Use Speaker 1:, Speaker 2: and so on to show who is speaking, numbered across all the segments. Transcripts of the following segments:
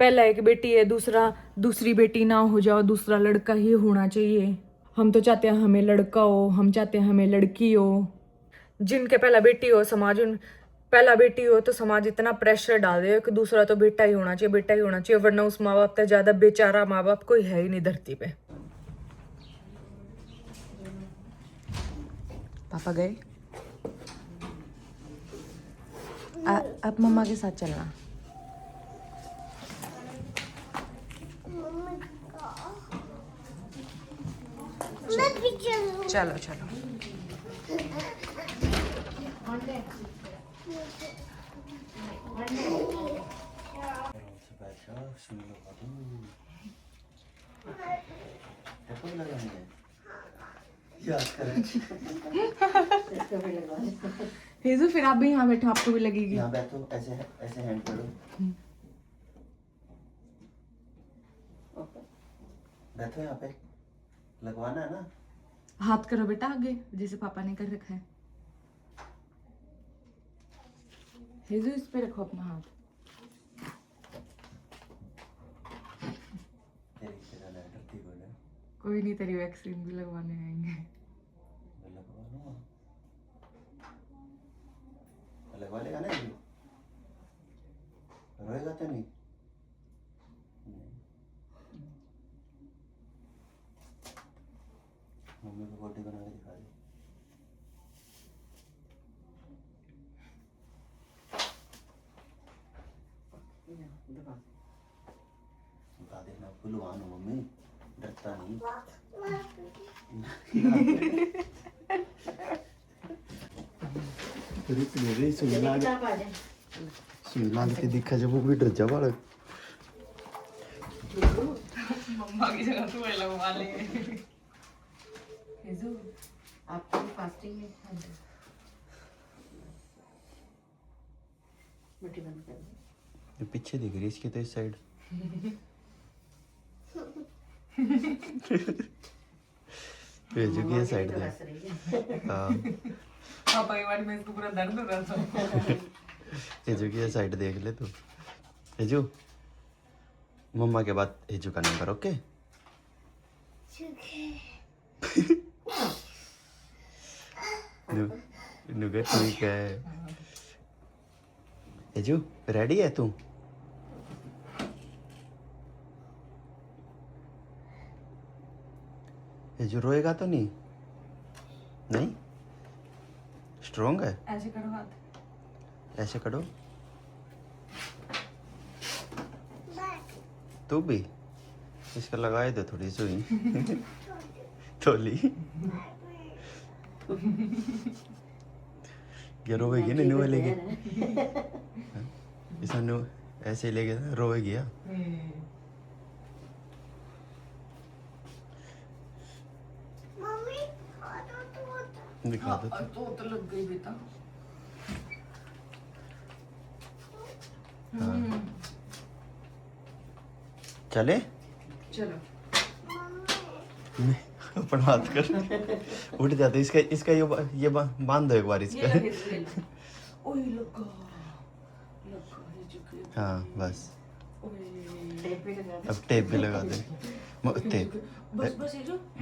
Speaker 1: पहला एक बेटी है, दूसरी बेटी ना हो जाओ, दूसरा लड़का ही होना चाहिए। हम तो चाहते हैं हमें लड़का हो, हम चाहते हैं हमें लड़की हो। जिनके पहला बेटी हो तो समाज इतना प्रेशर डाल दे कि दूसरा तो बेटा ही होना चाहिए, बेटा ही होना चाहिए, वरना उस माँ बाप से ज्यादा बेचारा माँ बाप कोई है ही नहीं धरती पे। पापा गए, आप मम्मा के साथ चलना। चलो चलो। हेजू फिर आप भी यहाँ बैठो, आपको भी लगेगी।
Speaker 2: यहाँ बैठो, ऐसे ऐसे हैंड करो, बैठो यहाँ पे, लगवाना है ना।
Speaker 1: हाथ करो बेटा आगे, जैसे पापा ने कर रखा है। हेजू इस पे रखो अपना हाथ। कोई नहीं, तेरी वैक्सीन भी लगवाने आएंगे।
Speaker 2: लगवा लेगा ना, रोएगा तो नहीं? मम्मी को बॉडी बना के दिखा दे। बता देना, फुलवान हो मम्मी, डरता नहीं। सुई के दिखा जब वो भी डर जा बालक।
Speaker 1: मम्मा की जगह तू लगवा ले। हेजू आपकी फास्टिंग है, मिट्टी बंद कर दो।
Speaker 2: पीछे दिख रही इसके तो इस साइड। भेजो की साइड दे। हाँ
Speaker 1: पापा के बारे में इसको पूरा दर्द हो रहा था।
Speaker 2: हेजू की साइड देख ले तू। हेजू मम्मा के बाद हेजू का नंबर, ओके? नुगे ठीक है। हेजू रेडी है तू? हेजू रोएगा तो नहीं? नहीं? स्ट्रॉन्ग है?
Speaker 1: ऐसे करो हाथ,
Speaker 2: ऐसे करो। तू भी इसका लगाए दो थोड़ी सुई। थोली क्या रोएगी ना, नुआ लेके इस ऐसे लेके ना रोएगी। दिखा दो
Speaker 1: तो लग गई बेटा।
Speaker 2: चले
Speaker 1: चलो।
Speaker 2: अपना हाथ कर उठ जाते। इसका ये बांध दो एक बार इसका।
Speaker 1: ओए लगा
Speaker 2: हाँ बस, अब टेप भी लगा दे। टेप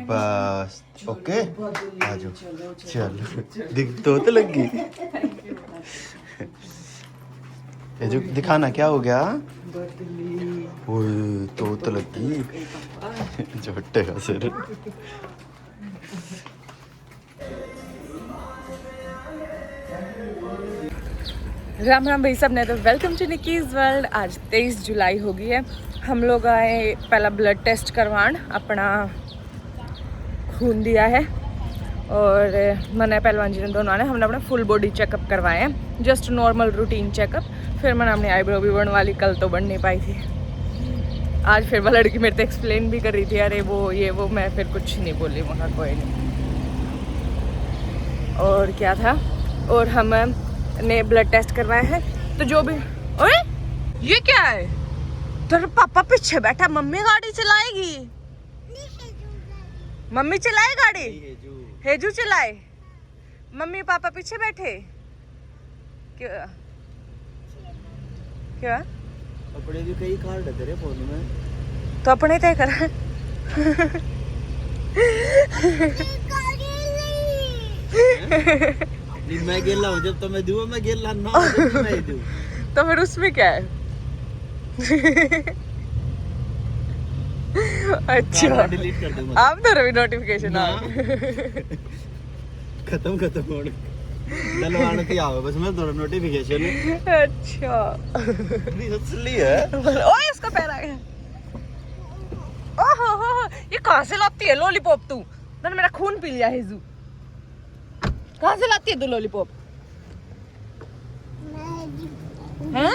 Speaker 2: बस, ओके आ जाओ। चलो दिख तो लग गई। ये जो दिखाना क्या हो गया? ओए तो लगी झोटे का सिर।
Speaker 1: राम राम भाई सब ने, तो वेलकम टू निकीज वर्ल्ड। आज 23 जुलाई हो गई है। हम लोग आए पहला ब्लड टेस्ट करवान, अपना खून दिया है, और मैंने पहलवान जी ने दोनों आने, हमने अपना फुल बॉडी चेकअप करवाए हैं, जस्ट नॉर्मल रूटीन चेकअप। फिर मैंने अपनी आईब्रो भी बनवा ली, कल तो बन नहीं पाई थी। आज फिर वो लड़की मेरे से एक्सप्लेन भी कर रही थी, अरे वो ये वो, मैं फिर कुछ नहीं बोली, वहाँ कोई नहीं। और क्या था, और हम ने ब्लड टेस्ट करवाया है, तो जो भी। ओए ये क्या है? तेरे पापा पीछे बैठा, मम्मी गाड़ी चलाएगी? मम्मी चलाए गाड़ी? हेजू चलाए, मम्मी पापा पीछे बैठे। क्या क्या
Speaker 2: अपने भी कई कार्ड है तेरे फोन में,
Speaker 1: तो अपने तय करा।
Speaker 2: नहीं मैं गेला हूँ, जब तो मैं दूँ, मैं गेला ना हूँ जब भी मैं दूँ।
Speaker 1: तो फिर उसमें क्या है? अच्छा
Speaker 2: डिलीट कर दूँ
Speaker 1: आप तो रवि नोटिफिकेशन आ
Speaker 2: ना। खत्म हो डलवाने की आओ बस मैं थोड़ा नोटिफिकेशन है।
Speaker 1: अच्छा
Speaker 2: नहीं असली है।
Speaker 1: ओए उसका पैर आ गया। ओहो हो, ये कहाँ से लाती है लॉलीपॉप तू? मैंने मेरा खून पी लिया हेजू। कहाँ से लाती है तू लॉलीपॉप? हैं?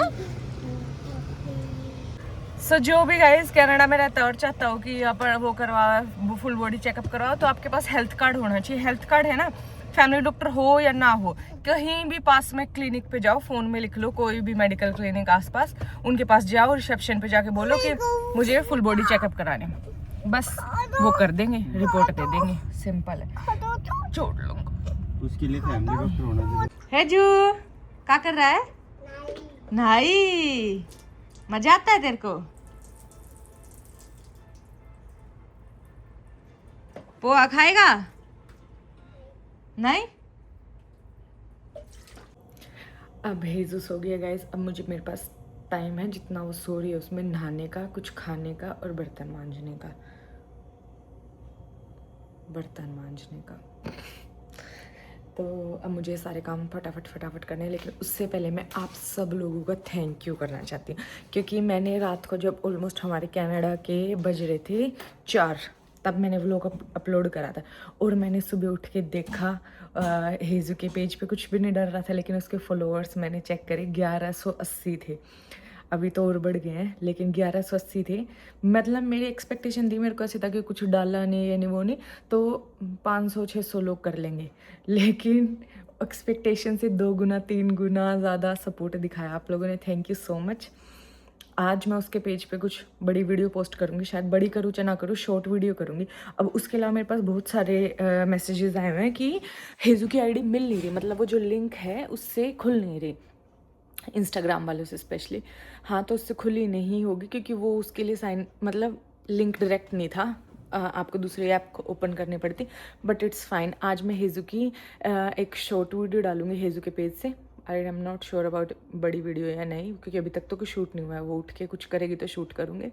Speaker 1: सो जो भी गाइस कनाडा में रहता है और चाहता हो कि अपन वो करवा फुल बॉडी चेकअप करवाओ, तो आपके पास हेल्थ कार्ड होना चाहिए। हेल्थ कार्ड है ना, फैमिली डॉक्टर हो या ना हो, कहीं भी पास में क्लिनिक पे जाओ, फोन में लिख लो कोई भी मेडिकल क्लिनिक आसपास, उनके पास जाओ, रिसेप्शन पे जाके बोलो कि मुझे फुल बॉडी चेकअप कराने, बस वो कर देंगे, रिपोर्ट दे देंगे, सिंपल है। छोड़ लूंगा।
Speaker 2: उसके लिए फैमिली डॉक्टर होना चाहिए।
Speaker 1: है जू क्या कर रहा है? नहीं मजा आता है तेरे को? पोहा खाएगा? नहीं। अब हेजू सो गया गाइस। अब मुझे मेरे पास टाइम है, जितना वो सो रही है उसमें नहाने का, कुछ खाने का और बर्तन मांजने का। तो अब मुझे सारे काम फटाफट करने हैं, लेकिन उससे पहले मैं आप सब लोगों का थैंक यू करना चाहती हूँ, क्योंकि मैंने रात को जब ऑलमोस्ट हमारे कनाडा के बज रहे थे 4, तब मैंने व्लॉग अपलोड करा था, और मैंने सुबह उठ के देखा हेजू के पेज पे कुछ भी नहीं डर रहा था, लेकिन उसके फॉलोअर्स मैंने चेक करे 1180 थे। अभी तो और बढ़ गए हैं, लेकिन 1180 थे। मतलब मेरी एक्सपेक्टेशन थी, मेरे को ऐसे था कि कुछ डाला नहीं ये नहीं वो नहीं, तो 500-600 लोग कर लेंगे, लेकिन एक्सपेक्टेशन से 2 गुना 3 गुना ज़्यादा सपोर्ट दिखाया आप लोगों ने। Thank you so much. आज मैं उसके पेज पे कुछ बड़ी वीडियो पोस्ट करूँगी, शायद बड़ी करूँ चाहे ना करूँ, शॉर्ट वीडियो करूँगी। अब उसके अलावा मेरे पास बहुत सारे मैसेजेस आए हुए हैं कि हेजू की आईडी मिल नहीं रही, मतलब वो जो लिंक है उससे खुल नहीं रही, इंस्टाग्राम वालों से स्पेशली। हाँ, तो उससे खुली नहीं होगी क्योंकि वो उसके लिए साइन मतलब लिंक डायरेक्ट नहीं था, आपको दूसरी ऐप ओपन करनी पड़ती। But it's fine. आज मैं हेजू की एक शॉर्ट वीडियो डालूंगी हेजू के पेज से। I am not sure about बड़ी वीडियो या नहीं, क्योंकि अभी तक तो कुछ शूट नहीं हुआ है, वो उठ के कुछ करेगी तो शूट करूँगी,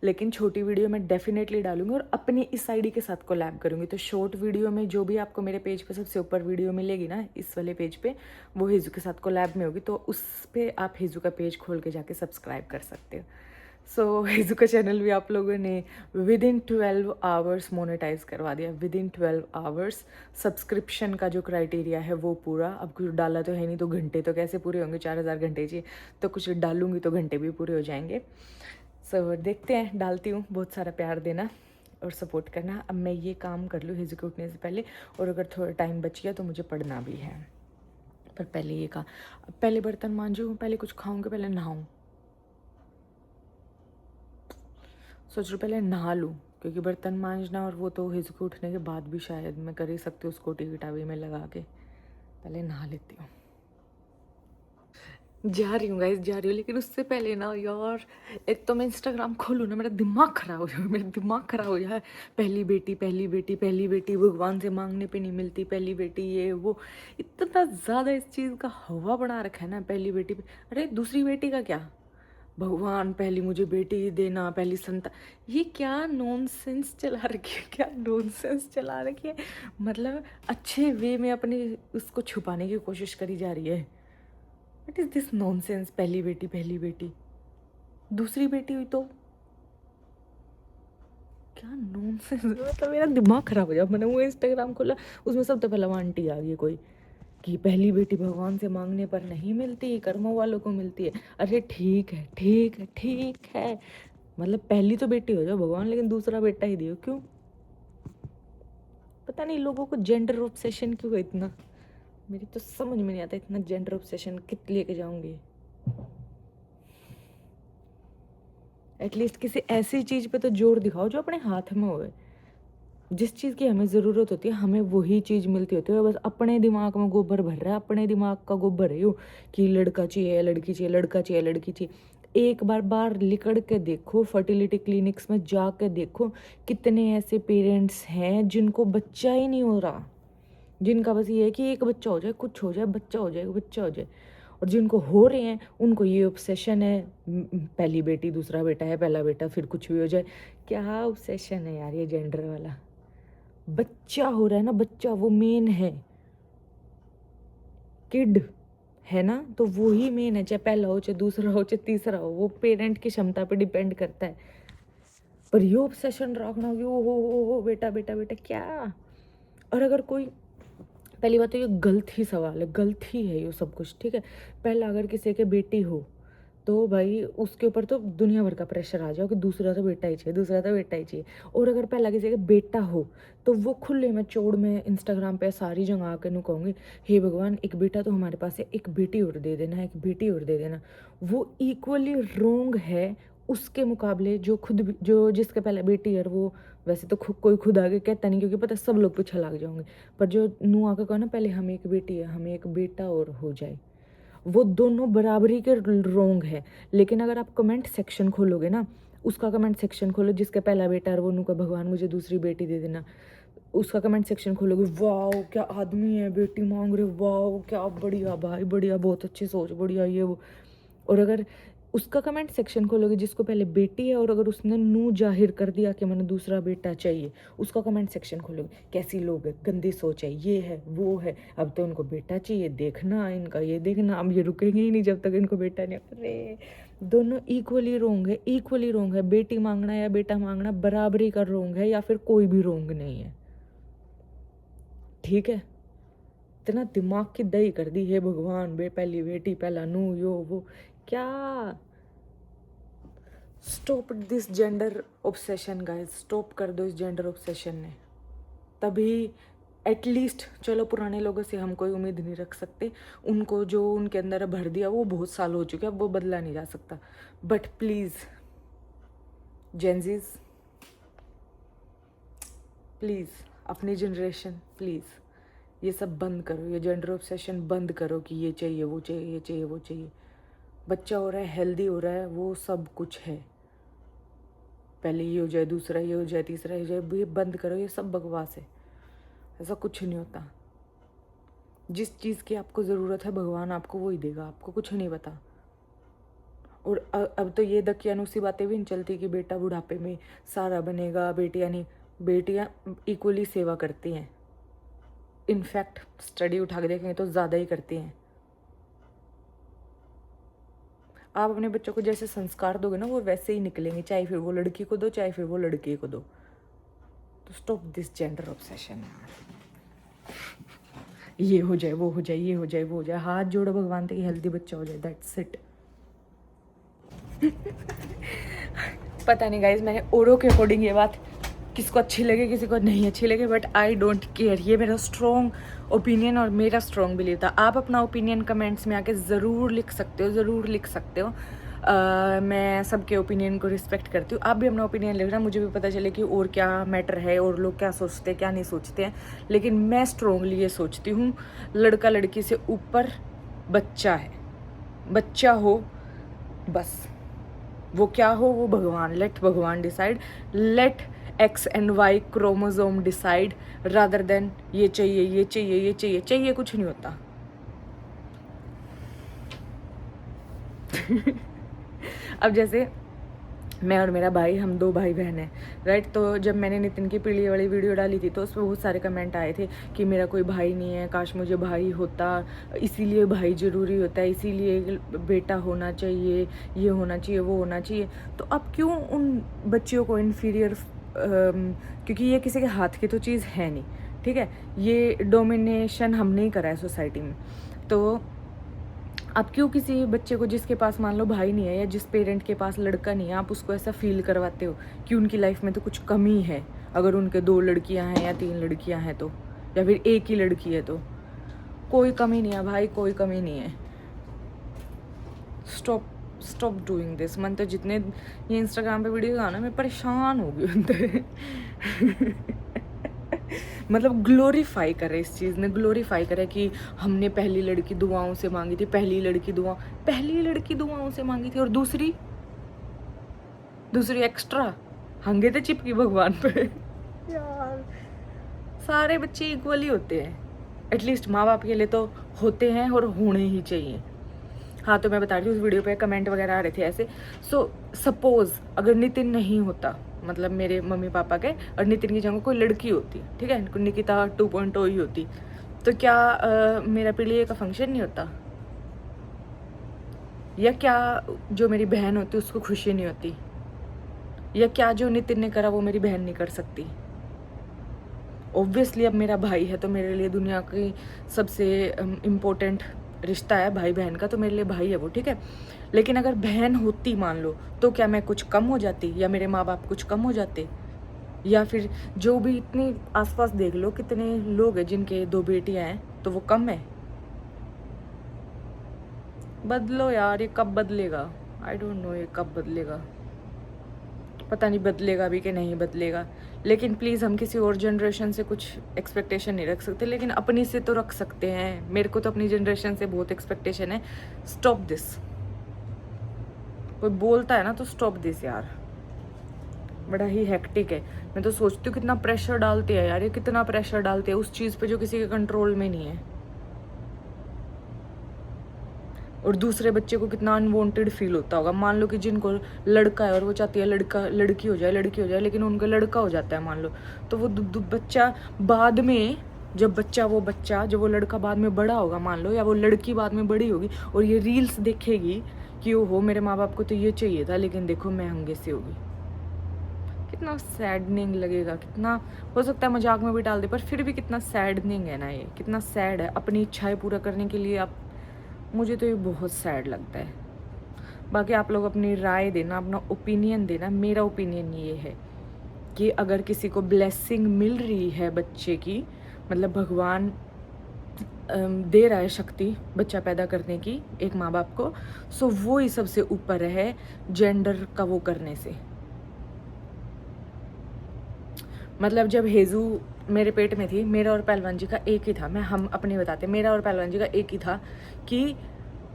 Speaker 1: लेकिन छोटी वीडियो मैं डेफिनेटली डालूंगी और अपनी इस आईडी के साथ कोलैब करूँगी। तो शॉर्ट वीडियो में जो भी आपको मेरे पेज पे सबसे ऊपर वीडियो मिलेगी ना, इस वाले पेज पे, वो हेजू के साथ कोलैब में होगी, तो उस पर आप हेजू का पेज खोल के जाके सब्सक्राइब कर सकते हो। सो हेजू का चैनल भी आप लोगों ने विद इन 12 आवर्स मोनेटाइज करवा दिया, विद इन 12 आवर्स। सब्सक्रिप्शन का जो क्राइटेरिया है वो पूरा, अब कुछ डाला तो है नहीं, तो घंटे तो कैसे पूरे होंगे, 4000 घंटे चाहिए, तो कुछ डालूंगी तो घंटे भी पूरे हो जाएंगे। सो देखते हैं, डालती हूँ। बहुत सारा प्यार देना और सपोर्ट करना। अब मैं ये काम कर लूँ हेजू के उठने से पहले, और अगर थोड़ा टाइम बच गया तो मुझे पढ़ना भी है, पर पहले ये काम, पहले बर्तन मांजूँ, पहले कुछ खाऊंगी, पहले नहाऊँ। सोच रही पहले नहा लूँ, क्योंकि बर्तन मांजना और वो तो हेजू के उठने के बाद भी शायद मैं कर ही सकती हूँ, उसको टी टावी में लगा के। पहले नहा लेती हूँ। जा रही हूँ गाइस, जा रही हूँ, लेकिन उससे पहले ना यार, एक तो मैं इंस्टाग्राम खोलूँ ना, मेरा दिमाग खराब हो जाए, मेरा दिमाग खराब हो जाए। पहली बेटी भगवान से मांगने पे नहीं मिलती, पहली बेटी ये वो, इतना ज़्यादा इस चीज़ का हवा बना रखा है ना, पहली बेटी पे। अरे दूसरी बेटी का क्या, भगवान पहली मुझे बेटी देना, पहली संतान, ये क्या नॉनसेंस चला रखी है, क्या नॉनसेंस चला रखी है। मतलब अच्छे वे में अपने उसको छुपाने की कोशिश करी जा रही है। व्हाट इज दिस नॉनसेंस, पहली बेटी, दूसरी बेटी हुई तो क्या नॉनसेंस। मतलब मेरा दिमाग खराब हो जाए। मैंने वो इंस्टाग्राम खोला, उसमें सबसे पहले वो आंटी आ गई कोई, कि पहली बेटी भगवान से मांगने पर नहीं मिलती, कर्मों वालों को मिलती है। अरे ठीक है, मतलब पहली तो बेटी हो जाओ भगवान, लेकिन दूसरा बेटा ही दियो, क्यों? पता नहीं लोगों को जेंडर ऑब्सेशन क्यों है इतना, मेरी तो समझ में नहीं आता। इतना जेंडर ऑब्सेशन कित लेके जाऊंगी? एटलीस्ट किसी ऐसी चीज़ पे तो जोर दिखाओ जो अपने हाथ में होए। जिस चीज़ की हमें ज़रूरत होती है, हमें वही चीज़ मिलती होती है। बस अपने दिमाग में गोबर भर रहा है, अपने दिमाग का गोबर है यो, कि लड़का चाहिए लड़की चाहिए, लड़का चाहिए लड़की चाहिए। एक बार बाहर लिकड़ के देखो, फर्टिलिटी क्लिनिक्स में जाके देखो, कितने ऐसे पेरेंट्स हैं जिनको बच्चा ही नहीं हो रहा, जिनका बस ये है कि एक बच्चा हो जाए, कुछ हो जाए, बच्चा हो जाए, बच्चा हो जाए। और जिनको हो रहे हैं उनको ये ऑब्सेशन है, पहली बेटी दूसरा बेटा है, पहला बेटा, फिर कुछ भी हो जाए। क्या ऑब्सेशन है यार ये जेंडर वाला। बच्चा हो रहा है ना, बच्चा वो मेन है, किड है ना, तो वो ही मेन है, चाहे पहला हो, चाहे दूसरा हो, चाहे तीसरा हो, वो पेरेंट की क्षमता पे डिपेंड करता है। पर ये ऑब्सेशन रखना कि ओ बेटा बेटा बेटा, क्या। और अगर कोई, पहली बात तो ये गलत ही सवाल है, गलत ही है ये सब कुछ, ठीक है। पहला अगर किसी के बेटी हो तो भाई उसके ऊपर तो दुनिया भर का प्रेशर आ जाओ कि दूसरा तो बेटा ही चाहिए, दूसरा तो बेटा ही चाहिए। और अगर पहला किसी का बेटा हो तो वो खुले में चौड़ में इंस्टाग्राम पे सारी जगह आकर नु कहूँगी, हे भगवान एक बेटा तो हमारे पास है, एक बेटी और दे देना, एक बेटी और दे देना। वो इक्वली रोंग है उसके मुकाबले जो खुद जो जिसके पहले बेटी है, वो वैसे तो कोई खुद आगे कहता नहीं, क्योंकि पता सब लोग पीछे लग जाओगे। पर जो नू आकर कहो ना पहले हमें एक बेटी है, हमें एक बेटा और हो जाए, वो दोनों बराबरी के रोंग है। लेकिन अगर आप कमेंट सेक्शन खोलोगे ना, उसका कमेंट सेक्शन खोलो जिसका पहला बेटा है, वो नू का भगवान मुझे दूसरी बेटी दे देना, उसका कमेंट सेक्शन खोलोगे, वाह क्या आदमी है, बेटी मांग रहे, वाह क्या बढ़िया भाई, बढ़िया, बहुत अच्छी सोच, बढ़िया ये वो। और अगर उसका कमेंट सेक्शन खोलोगे जिसको पहले बेटी है और अगर उसने नू जाहिर कर दिया कि मैंने दूसरा बेटा चाहिए, उसका कमेंट सेक्शन खोलोगे, कैसी लोग है, गंदी सोच है, ये है वो है, अब तो उनको बेटा चाहिए, देखना इनका ये देखना, अब ये रुकेंगे ही नहीं जब तक इनको बेटा नहीं। अरे दोनों इक्वली रोंग है, इक्वली रोंग है। बेटी मांगना या बेटा मांगना बराबरी का रोंग है, या फिर कोई भी रोंग नहीं है, ठीक है। इतना दिमाग की दही कर दी है भगवान, पहली बेटी, पहला नू, यो वो, क्या। Stop this gender obsession guys, stop कर दो इस जेंडर ऑब्सेशन ने, तभी एटलीस्ट, चलो पुराने लोगों से हम कोई उम्मीद नहीं रख सकते, उनको जो उनके अंदर भर दिया वो बहुत साल हो चुके हैं, अब वो बदला नहीं जा सकता। बट प्लीज़ जेंजीज, प्लीज़ अपनी जनरेशन, प्लीज़ ये सब बंद करो, ये जेंडर ऑब्सेशन बंद करो कि ये चाहिए वो चाहिए, ये चाहिए वो चाहिए। बच्चा हो रहा है, हेल्दी हो रहा है, वो सब कुछ है। पहले ये हो जाए, दूसरा ये हो जाए, तीसरा ये हो जाए, ये बंद करो, ये सब बकवास है, ऐसा कुछ नहीं होता। जिस चीज़ की आपको ज़रूरत है भगवान आपको वो ही देगा, आपको कुछ नहीं पता। और अब तो ये दकियानुसी बातें भी नहीं चलती कि बेटा बुढ़ापे में सारा बनेगा, बेटियाँ नहीं, बेटियाँ इक्वली सेवा करती हैं। इनफैक्ट स्टडी उठा के देखेंगे तो ज़्यादा ही करती हैं। आप अपने बच्चों को जैसे संस्कार दोगे ना वो वैसे ही निकलेंगे, चाहे फिर वो लड़की को दो, चाहे फिर वो लड़के को दो। तो स्टॉप दिस जेंडर ऑब्सेशन यार, ये हो जाए, वो हो जाए, ये हो जाए, वो हो जाए, हाथ जोड़ो भगवान तक हेल्दी बच्चा हो जाए, दैट्स इट। पता नहीं गाइज, मैंने औरों के अकॉर्डिंग ये बात किसको अच्छी लगे किसी को नहीं अच्छी लगे, बट आई डोंट केयर, ये मेरा स्ट्रॉन्ग ओपिनियन और मेरा स्ट्रॉन्ग बिलीव था। आप अपना ओपिनियन कमेंट्स में आके ज़रूर लिख सकते हो, ज़रूर लिख सकते हो। मैं सबके ओपिनियन को रिस्पेक्ट करती हूँ। आप भी अपना ओपिनियन लिखना, मुझे भी पता चले कि और क्या मैटर है और लोग क्या सोचते हैं क्या नहीं सोचते हैं। लेकिन मैं स्ट्रॉन्गली ये सोचती हूँ, लड़का लड़की से ऊपर बच्चा है, बच्चा हो बस, वो क्या हो वो भगवान, लेट भगवान decide, let X and Y chromosome decide, rather than ये चाहिए ये चाहिए ये चाहिए, चाहिए कुछ नहीं होता। अब जैसे मैं और मेरा भाई, हम दो भाई बहन हैं, राइट। तो जब मैंने नितिन की पीली वाली वीडियो डाली थी तो उस पर बहुत सारे कमेंट आए थे कि मेरा कोई भाई नहीं है, काश मुझे भाई होता, इसीलिए भाई ज़रूरी होता है, इसीलिए बेटा होना चाहिए, ये होना चाहिए, वो होना चाहिए। तो अब क्यों उन बच्चियों को इन्फीरियर, क्योंकि ये किसी के हाथ की तो चीज़ है नहीं, ठीक है। ये डोमिनेशन हमने ही करा है सोसाइटी में। तो आप क्यों किसी बच्चे को जिसके पास मान लो भाई नहीं है या जिस पेरेंट के पास लड़का नहीं है, आप उसको ऐसा फील करवाते हो कि उनकी लाइफ में तो कुछ कमी है, अगर उनके 2 लड़कियां हैं या 3 लड़कियां हैं तो, या फिर एक ही लड़की है तो। कोई कमी नहीं है भाई, कोई कमी नहीं है। Stop doing this. मन तो जितने ये इंस्टाग्राम पे वीडियोज आना, मैं परेशान हो गई उनसे। मतलब ग्लोरीफाई करे, इस चीज़ ने ग्लोरीफाई करे कि हमने पहली लड़की दुआओं से मांगी थी, पहली लड़की दुआओं से मांगी थी, और दूसरी एक्स्ट्रा हंगे तो चिपकी भगवान पे। यार सारे बच्चे इक्वली होते हैं, एटलीस्ट माँ बाप के लिए तो होते हैं और होने ही चाहिए। हाँ, तो मैं बता रही हूँ, उस वीडियो पे कमेंट वगैरह आ रहे थे ऐसे। सो सपोज अगर नितिन नहीं होता, मतलब मेरे मम्मी पापा के, और नितिन की जगह कोई लड़की होती, ठीक है, निकिता 2.0 ही होती, तो क्या मेरा पीलिए का फंक्शन नहीं होता? या क्या जो मेरी बहन होती उसको खुशी नहीं होती? या क्या जो नितिन ने करा वो मेरी बहन नहीं कर सकती? ऑब्वियसली अब मेरा भाई है तो मेरे लिए दुनिया की सबसे इम्पोर्टेंट रिश्ता है भाई बहन का, तो मेरे लिए भाई है वो, ठीक है। लेकिन अगर बहन होती मान लो, तो क्या मैं कुछ कम हो जाती, या मेरे माँ बाप कुछ कम हो जाते? या फिर जो भी इतनी आसपास देख लो कितने लोग हैं जिनके 2 बेटियां हैं, तो वो कम है? बदलो यार, ये कब बदलेगा? आई डोंट नो ये कब बदलेगा, पता नहीं बदलेगा भी कि नहीं बदलेगा। लेकिन प्लीज़ हम किसी और जनरेशन से कुछ एक्सपेक्टेशन नहीं रख सकते, लेकिन अपनी से तो रख सकते हैं। मेरे को तो अपनी जनरेशन से बहुत एक्सपेक्टेशन है। Stop this. कोई बोलता है ना तो स्टॉप दिस यार, बड़ा ही हेक्टिक है। मैं तो सोचती हूँ कितना प्रेशर डालते हैं यार, ये कितना प्रेशर डालते हैं उस चीज़ पे जो किसी के कंट्रोल में नहीं है। और दूसरे बच्चे को कितना अनवांटेड फील होता होगा। मान लो कि जिनको लड़का है और वो चाहती है लड़की हो जाए, लेकिन उनका लड़का हो जाता है मान लो, तो वो बच्चा बाद में, जब वो लड़का बाद में बड़ा होगा मान लो, या वो लड़की बाद में बड़ी होगी और ये रील्स देखेगी कि ओहो मेरे माँ बाप को तो ये चाहिए था, लेकिन देखो मैं हंगे से होगी। कितना सैडनिंग लगेगा, कितना हो सकता है मजाक में भी डाल दे, पर फिर भी कितना सैडनिंग है ना, ये कितना सैड है। अपनी इच्छाएं पूरा करने के लिए आप, मुझे तो ये बहुत सैड लगता है। बाकी आप लोग अपनी राय देना, अपना ओपिनियन देना। मेरा ओपिनियन ये है कि अगर किसी को ब्लेसिंग मिल रही है बच्चे की, मतलब भगवान दे रहा है शक्ति बच्चा पैदा करने की एक माँ बाप को, सो वो ही सबसे ऊपर है जेंडर का वो करने से। मतलब जब हेजू मेरे पेट में थी, मेरा और पहलवान जी का एक ही था, हम अपने बताते, मेरा और पहलवान जी का एक ही था कि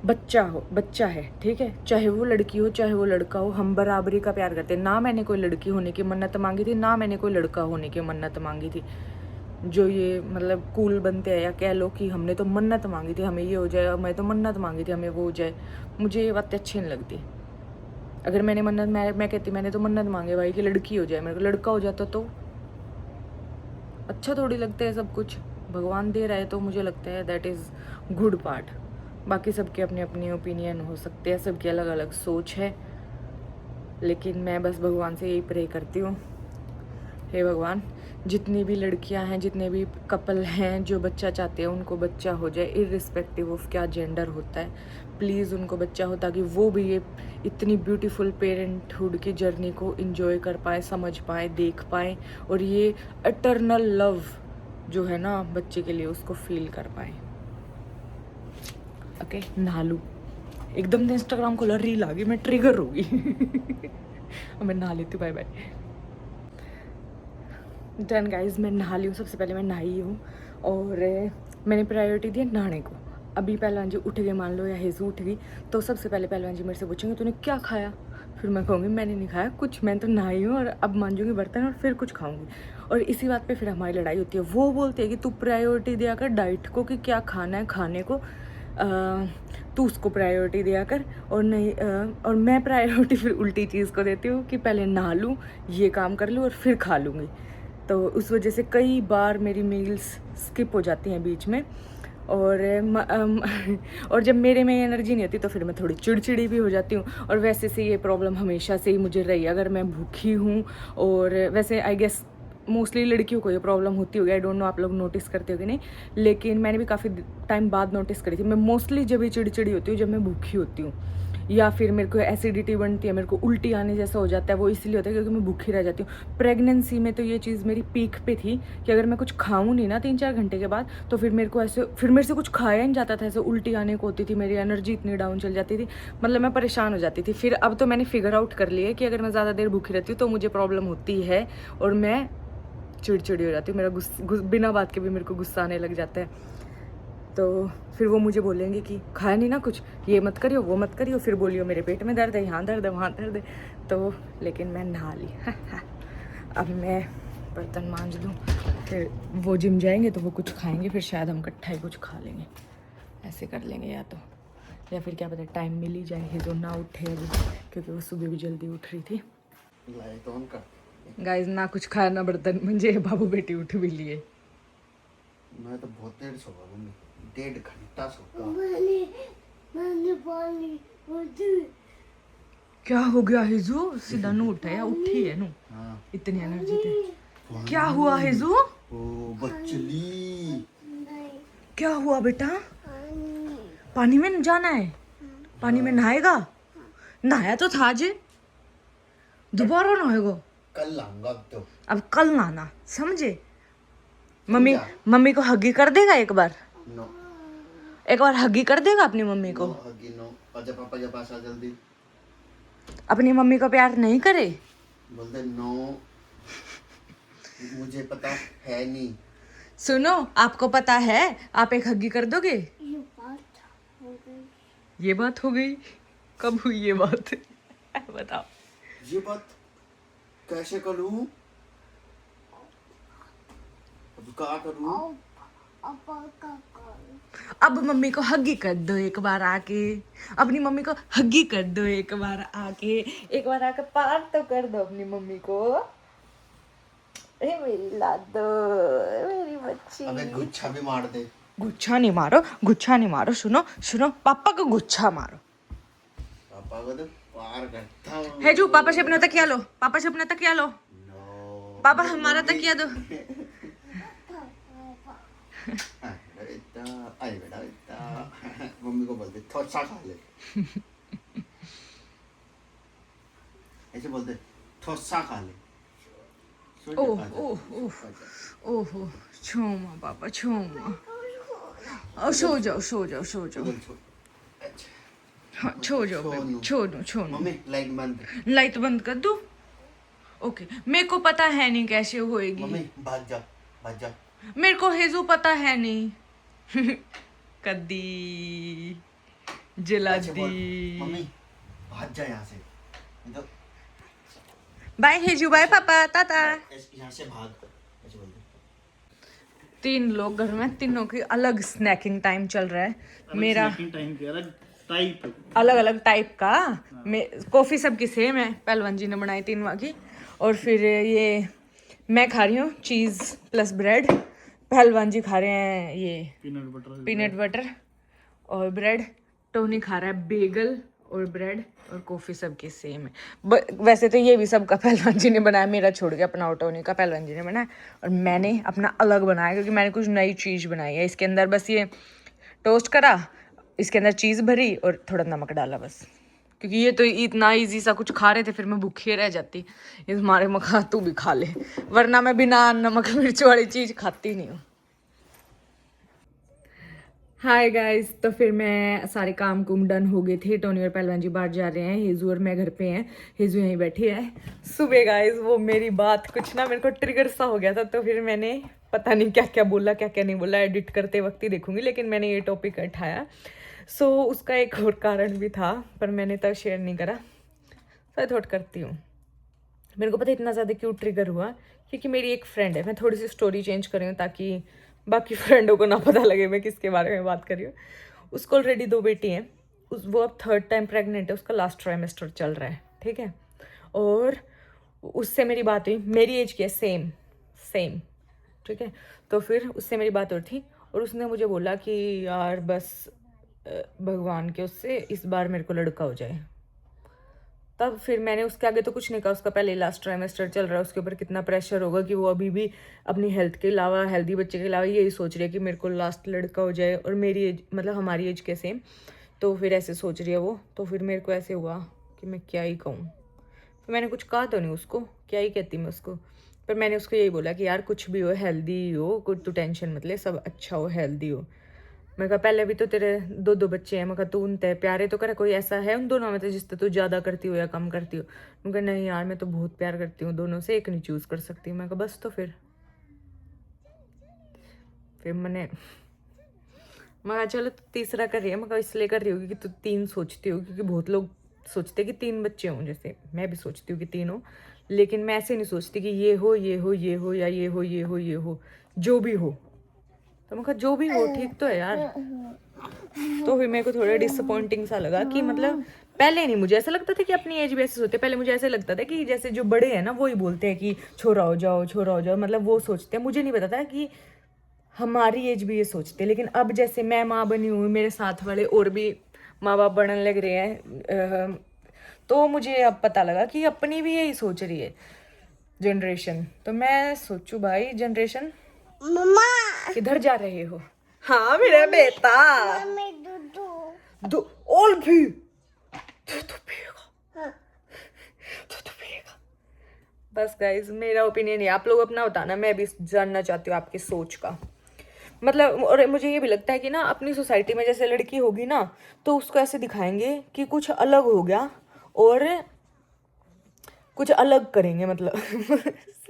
Speaker 1: बच्चा है, ठीक है, चाहे वो लड़की हो चाहे वो लड़का हो, हम बराबरी का प्यार करते हैं। ना मैंने कोई लड़की होने की मन्नत मांगी थी, ना मैंने कोई लड़का होने की मन्नत मांगी थी। जो ये मतलब कूल बनते हैं, या कह लो कि हमने तो मन्नत मांगी थी हमें ये हो जाए, मैं तो मन्नत मांगी थी हमें वो हो जाए, मुझे ये बातें अच्छी नहीं लगती। अगर मैंने मन्नत, मैं कहती मैंने तो मन्नत मांगे भाई कि लड़की हो जाए, मेरे को लड़का हो जाता तो अच्छा थोड़ी लगता है। सब कुछ भगवान दे रहा है तो मुझे लगता है दैट इज़ गुड पार्ट। बाकी सबके अपने अपने ओपिनियन हो सकते हैं, सबकी अलग अलग सोच है, लेकिन मैं बस भगवान से यही प्रे करती हूँ, हे भगवान जितनी भी लड़कियां हैं, जितने भी कपल हैं जो बच्चा चाहते हैं उनको बच्चा हो जाए, इर्रिस्पेक्टिव ऑफ क्या जेंडर होता है, प्लीज़ उनको बच्चा हो, ताकि वो भी ये इतनी ब्यूटीफुल पेरेंटहुड की जर्नी को इंजॉय कर पाए, समझ पाए, देख पाए, और ये एटर्नल लव जो है ना बच्चे के लिए उसको फील कर पाए। ओके, नहा लूँ एकदम से, इंस्टाग्राम खोला रील आ गई, मैं ट्रिगर होगी। मैं नहा लेती हूँ, बाय बाय। डन गाइज, मैं नहा ली हूँ। सबसे पहले मैं नहाई हूँ और मैंने प्रायोरिटी दी है नहाने को। अभी पहलवान जी उठ गए मान लो, या हेजू उठ गई, तो सबसे पहले पहलवान जी मेरे से पूछेंगे तूने क्या खाया, फिर मैं कहूँगी मैंने नहीं खाया कुछ, मैं तो नहाई हूँ और अब मांजूंगी बर्तन और फिर कुछ खाऊंगी। और इसी बात पे फिर हमारी लड़ाई होती है। वो बोलते हैं कि तू प्रायोरिटी दिया कर डाइट को, कि क्या खाना है खाने को, तू उसको प्रायोरिटी दिया कर, और नहीं और मैं प्रायोरिटी फिर उल्टी चीज़ को देती हूँ कि पहले नहा लूँ, ये काम कर लूँ और फिर खा लूँगी। तो उस वजह से कई बार मेरी मील्स स्किप हो जाती हैं बीच में। और जब मेरे में एनर्जी नहीं होती तो फिर मैं थोड़ी चिड़चिड़ी भी हो जाती हूँ। और वैसे से ये प्रॉब्लम हमेशा से ही मुझे रही है, अगर मैं भूखी हूँ, और वैसे आई गेस मोस्टली लड़कियों को ये प्रॉब्लम होती होगी, आई डोंट नो आप लोग नोटिस करते हो कि नहीं, लेकिन मैंने भी काफ़ी टाइम बाद नोटिस करी थी। मैं मोस्टली जब भी चिड़चिड़ी होती हूँ जब मैं भूखी होती हूँ, या फिर मेरे को एसिडिटी बनती है, मेरे को उल्टी आने जैसा हो जाता है, वो इसलिए होता है क्योंकि मैं भूखी रह जाती हूँ। प्रेगनेंसी में तो ये चीज़ मेरी पीक पे थी कि अगर मैं कुछ खाऊं नहीं ना 3-4 घंटे के बाद, तो फिर मेरे को ऐसे, फिर मेरे से कुछ खाया नहीं जाता था, ऐसे उल्टी आने को होती थी, मेरी एनर्जी इतनी डाउन चल जाती थी, मतलब मैं परेशान हो जाती थी। फिर अब तो मैंने फिगर आउट कर लिया है कि अगर मैं ज़्यादा देर भूखी रहती हूँ तो मुझे प्रॉब्लम होती है, और मैं चिड़चिड़ी हो जाती हूँ, मेरा बिना बात के भी मेरे को गुस्सा आने लग जाता है। तो फिर वो मुझे बोलेंगे कि खाया नहीं ना कुछ, ये मत करियो वो मत करियो, फिर बोलियो मेरे पेट में दर्द है, यहाँ दर्द है वहाँ दर्द है। तो लेकिन मैं नहा ली अब मैं बर्तन मांज दूँ, फिर वो जिम जाएंगे तो वो कुछ खाएंगे, फिर शायद हम इकट्ठा ही कुछ खा लेंगे, ऐसे कर लेंगे। या फिर क्या पता टाइम मिल ही जाए, हिजो ना उठे अभी, क्योंकि वो सुबह भी जल्दी उठ रही थी। गाइस ना कुछ खाया ना बर्तन म्हणजे बाबू बेटी उठ भी लिए।
Speaker 2: मैं तो बहुत देर सो गया मम्मी, 1.5 घंटा सो गया।
Speaker 1: क्या हो गया हिजो, सीधा नु उठा या उठी है नु?
Speaker 2: हाँ।
Speaker 1: इतनी एनर्जी थी। क्या हुआ हिजो?
Speaker 2: ओ बच्चली,
Speaker 1: क्या हुआ बेटा? पानी में जाना है? पानी में नहाएगा? नहाया तो था जे, दोबारा नहाएगा?
Speaker 2: कल लाऊंगा तो।
Speaker 1: अब कल नहाना, समझे? मम्मी को हगी कर देगा एक बार?
Speaker 2: नो।
Speaker 1: एक बार हगी कर देगा अपनी मम्मी को?
Speaker 2: हगी नो। आजा पापा के पास आ जल्दी।
Speaker 1: अपनी मम्मी को प्यार नहीं करे?
Speaker 2: बोलते नो, मुझे पता है नहीं।
Speaker 1: सुनो, आपको पता है, आप एक हगी कर दोगे? ये बात हो गई। कब हुई ये बात? बताओ।
Speaker 2: ये बात कैसे करूं? अब क्या करूं?
Speaker 1: अब मम्मी को हगी कर दो एक बार आके, अपनी मम्मी को हगी कर दो एक बार आके, एक बार आके पार तो कर दो अपनी मम्मी को। ए मेरी लाडो, मेरी बच्ची।
Speaker 2: अबे गुच्छा भी मार दे।
Speaker 1: गुच्छा नहीं मारो, गुच्छा नहीं मारो। सुनो सुनो, पापा को गुच्छा मारो।
Speaker 2: पापा को तो पार करता हूं।
Speaker 1: है जो पापा से अपना तकिया लो, पापा से अपना तकिया लो।
Speaker 2: नो।
Speaker 1: पापा हमारा तकिया दो।
Speaker 2: आई बेटा, मम्मी को बोलते थोड़ा सा खा ले। ऐसे बोलते थोड़ा सा खा ले।
Speaker 1: ओह ओह ओह ओह, छोमा पापा छोमा। और सो जाओ सो जाओ सो जाओ। हाँ छो जाओ बेबी, छो दो छो दो।
Speaker 2: मम्मी लाइट बंद।
Speaker 1: लाइट बंद कर दो। ओके, मेरे को पता है नहीं कैसे होएगी।
Speaker 2: मम्मी भाग जा, भाग जा।
Speaker 1: मेरे को हेजू पता है नहीं। कद्दी जला दी।
Speaker 2: मम्मी भाग जा यहाँ से। तो
Speaker 1: बाय हेजू, बाय पापा, टाटा।
Speaker 2: यहाँ से भाग, ऐसे बोलते।
Speaker 1: 3 लोग घर में, तीनों की अलग स्नैकिंग टाइम चल रहा है। मेरा
Speaker 3: टाइम के अलग टाइप,
Speaker 1: अलग अलग टाइप का। कॉफी सबकी सेम है, पहलवान जी ने बनाई 3 की। और फिर ये मैं खा रही हूँ चीज़ प्लस ब्रेड, पहलवान जी खा रहे हैं ये पीनट बटर और ब्रेड, टोनी खा रहा है बेगल और ब्रेड, और कॉफ़ी सबकी सेम है। वैसे तो ये भी सबका पहलवान जी ने बनाया, मेरा छोड़ के अपना टोनी का पहलवान जी ने बनाया, और मैंने अपना अलग बनाया क्योंकि मैंने कुछ नई चीज़ बनाई है। इसके अंदर बस ये टोस्ट करा, इसके अंदर चीज़ भरी और थोड़ा नमक डाला बस, क्योंकि ये तो इतना इजी सा कुछ खा रहे थे, फिर मैं भूखी रह जाती। इस मारे मखा तू भी खा ले, वरना मैं बिना नमक मिर्च वाली चीज़ खाती नहीं हूँ। हाय गाइस, तो फिर मैं सारे काम कुम डन हो गए थे। टोनी और पहलवान जी बाहर जा रहे हैं, हेजू और मैं घर पे हैं। हेजू यहीं बैठी है। सुबह गाइस वो मेरी बात कुछ ना मेरे को ट्रिगर सा हो गया था, तो फिर मैंने पता नहीं क्या क्या बोला क्या क्या नहीं बोला, एडिट करते वक्त ही देखूंगी, लेकिन मैंने ये टॉपिक उठाया। सो उसका एक और कारण भी था, पर मैंने तब शेयर नहीं करा, तो थॉट करती हूँ। मेरे को पता इतना ज़्यादा क्यों ट्रिगर हुआ, क्योंकि मेरी एक फ्रेंड है। मैं थोड़ी सी स्टोरी चेंज कर रही हूँ ताकि बाकी फ्रेंडों को ना पता लगे मैं किसके बारे में बात कर रही हूँ। उसको ऑलरेडी 2 बेटी हैं, वो अब 3rd टाइम प्रेग्नेंट है, उसका लास्ट ट्राइमेस्टर चल रहा है, ठीक है। और उससे मेरी बात हुई, मेरी एज की है, सेम, ठीक है। तो फिर उससे मेरी बात हो रही थी, और उसने मुझे बोला कि यार बस भगवान के उससे इस बार मेरे को लड़का हो जाए। तब फिर मैंने उसके आगे तो कुछ नहीं कहा, उसका पहले लास्ट ट्राइमेस्टर चल रहा है, उसके ऊपर कितना प्रेशर होगा कि वो अभी भी अपनी हेल्थ के अलावा, हेल्दी बच्चे के अलावा यही सोच रही है कि मेरे को लास्ट लड़का हो जाए, और मेरी एज मतलब हमारी एज के सेम, तो फिर ऐसे सोच रही है वो। तो फिर मेरे को ऐसे हुआ कि मैं क्या ही कहूँ। फिर मैंने कुछ कहा तो नहीं उसको, क्या ही कहती मैं उसको, पर मैंने उसको यही बोला कि यार कुछ भी हो, हेल्दी हो, कुछ तो टेंशन मत ले, सब अच्छा हो, हेल्दी हो। मैं कहा पहले भी तो तेरे 2 बच्चे हैं, मैं कहा तू उनते प्यारे तो करे, कोई ऐसा है उन दोनों में तो जिससे तू ज़्यादा करती हो या कम करती हो? मैं कहा नहीं यार मैं तो बहुत प्यार करती हूँ दोनों से, एक नहीं चूज़ कर सकती। मैं कहा बस तो फिर फिर मैंने कहा चलो तीसरा कर रही है, मैं इसलिए कर रही होगी कि तू 3 सोचती हो, क्योंकि बहुत लोग सोचते हैं कि 3 बच्चे हों, जैसे मैं भी सोचती हूँ कि 3 हो, लेकिन मैं ऐसे नहीं सोचती कि ये हो ये हो ये हो या ये हो ये हो ये हो, जो भी हो। तो मैं कहा जो भी हो ठीक तो है यार। तो फिर मेरे को थोड़ा डिसअपॉइंटिंग सा लगा कि मतलब पहले नहीं मुझे ऐसा लगता था कि अपनी एज भी ऐसे सोचते, पहले मुझे ऐसे लगता था कि जैसे जो बड़े हैं ना वो ही बोलते हैं कि छोरा हो जाओ छोरा हो जाओ, मतलब वो सोचते हैं। मुझे नहीं पता था कि हमारी एज भी ये सोचते हैं। लेकिन अब जैसे मैं माँ बनी हुई, मेरे साथ वाले और भी माँ बाप बनने लग रहे हैं, तो मुझे अब पता लगा कि अपनी भी यही सोच रही है जनरेशन। तो मैं सोचूं भाई जनरेशन
Speaker 4: मम्मा
Speaker 1: किधर जा रहे हो? हाँ मेरा बेटा दो और भी दूध पिएगा, दूध पिएगा। बस गाइज मेरा ओपिनियन है, आप लोग अपना बताना, मैं भी जानना चाहती हूँ आपकी सोच का। मतलब और मुझे ये भी लगता है कि ना अपनी सोसाइटी में जैसे लड़की होगी ना तो उसको ऐसे दिखाएंगे कि कुछ अलग हो गया और कुछ अलग करेंगे, मतलब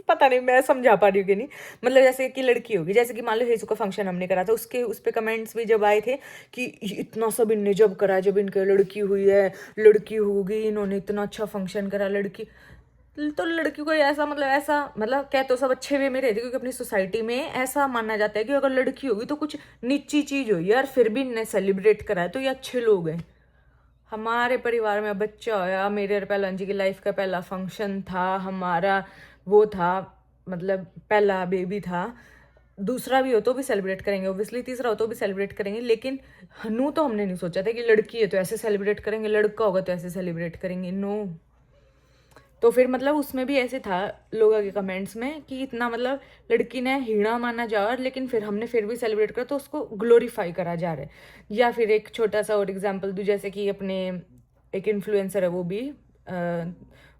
Speaker 1: पता नहीं मैं समझा पा रही हूँ कि नहीं। मतलब जैसे कि लड़की होगी, जैसे कि मान लो हेजू का फंक्शन हमने करा था, उसके उस पे कमेंट्स भी जब आए थे कि इतना सब इनने जब करा, जब इनके लड़की हुई है, लड़की होगी, इन्होंने इतना अच्छा फंक्शन करा लड़की। तो लड़की को ऐसा मतलब कह तो सब अच्छे वे में रहते, क्योंकि अपनी सोसाइटी में ऐसा माना जाता है कि अगर लड़की होगी तो कुछ नीची चीज हुई यार, फिर भी इन्हें सेलिब्रेट करा है तो ये अच्छे लोग हैं। हमारे परिवार में बच्चा होया, मेरे और पहलवान जी की लाइफ का पहला फंक्शन था, हमारा वो था, मतलब पहला बेबी था। दूसरा भी हो तो भी सेलिब्रेट करेंगे ओब्वियसली, तीसरा हो तो भी सेलिब्रेट करेंगे, लेकिन नू तो हमने नहीं सोचा था कि लड़की है तो ऐसे सेलिब्रेट करेंगे, लड़का होगा तो ऐसे सेलिब्रेट करेंगे, नो। तो फिर मतलब उसमें भी ऐसे था लोगों के कमेंट्स में कि इतना मतलब लड़की ने हीणा माना जा रहा है, लेकिन फिर हमने फिर भी सेलिब्रेट करा तो उसको ग्लोरीफाई करा जा रहा है। या फिर एक छोटा सा और एग्जांपल दूं, जैसे कि अपने एक इन्फ्लुएंसर है, वो भी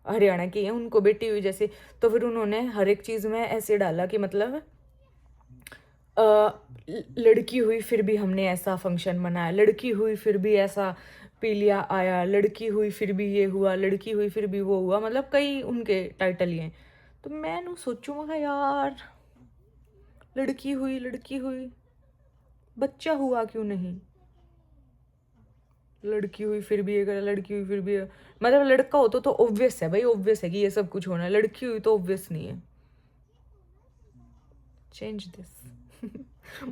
Speaker 1: हरियाणा की है, उनको बेटी हुई जैसे, तो फिर उन्होंने हर एक चीज़ में ऐसे डाला कि मतलब लड़की हुई फिर भी हमने ऐसा फंक्शन मनाया, लड़की हुई फिर भी ऐसा पी लिया आया, लड़की हुई फिर भी ये हुआ, लड़की हुई फिर भी वो हुआ, मतलब कई उनके टाइटल ही हैं। तो मैं नू सोचूं मैं यार लड़की हुई बच्चा हुआ क्यों नहीं, लड़की हुई फिर भी ये करा, लड़की हुई फिर भी मतलब लड़का हो तो ऑब्वियस है भाई, ऑब्वियस है कि ये सब कुछ होना है, लड़की हुई तो ऑब्वियस नहीं है। Change this.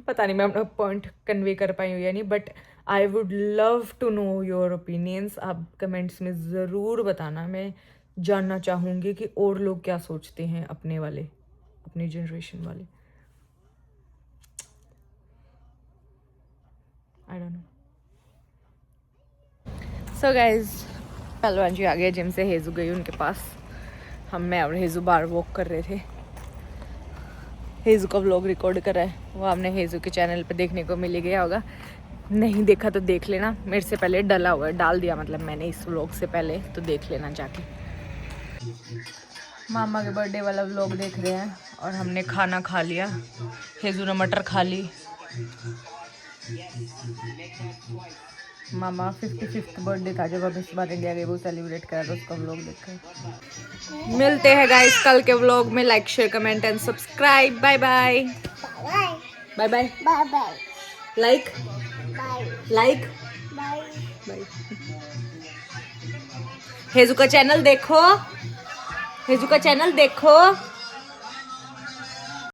Speaker 1: पता नहीं मैं अपना पॉइंट कन्वे कर पाई हूँ या नहीं, but I would love to know your opinions. आप कमेंट्स में ज़रूर बताना, मैं जानना चाहूँगी कि और लोग क्या सोचते हैं अपने वाले, अपनी जनरेशन वाले। I don't know. So guys पहलवान जी आ गए जिम से, हेजू गई उनके पास, मैं और हेजू बाहर वॉक कर रहे थे। हेजू का व्लॉग रिकॉर्ड करा है, वो आपने हेजू के चैनल पे देखने को मिल गया होगा, नहीं देखा तो देख लेना, मेरे से पहले डला हुआ है, डाल दिया मतलब मैंने इस व्लॉग से पहले, तो देख लेना जाके। मामा के बर्थडे वाला व्लॉग देख रहे हैं और हमने खाना खा लिया, हेजू ने मटर खा ली। मामा 55th बर्थडे था जब अब इस बार इंडिया गए, वो सेलिब्रेट करा था, उसका व्लॉग देखा। मिलते हैं गाइस कल के व्लॉग में, like share comment and subscribe. Bye bye bye bye
Speaker 4: bye bye
Speaker 1: like like
Speaker 4: bye.
Speaker 1: Bye. हेजू का चैनल देखो, हेजू का चैनल देखो।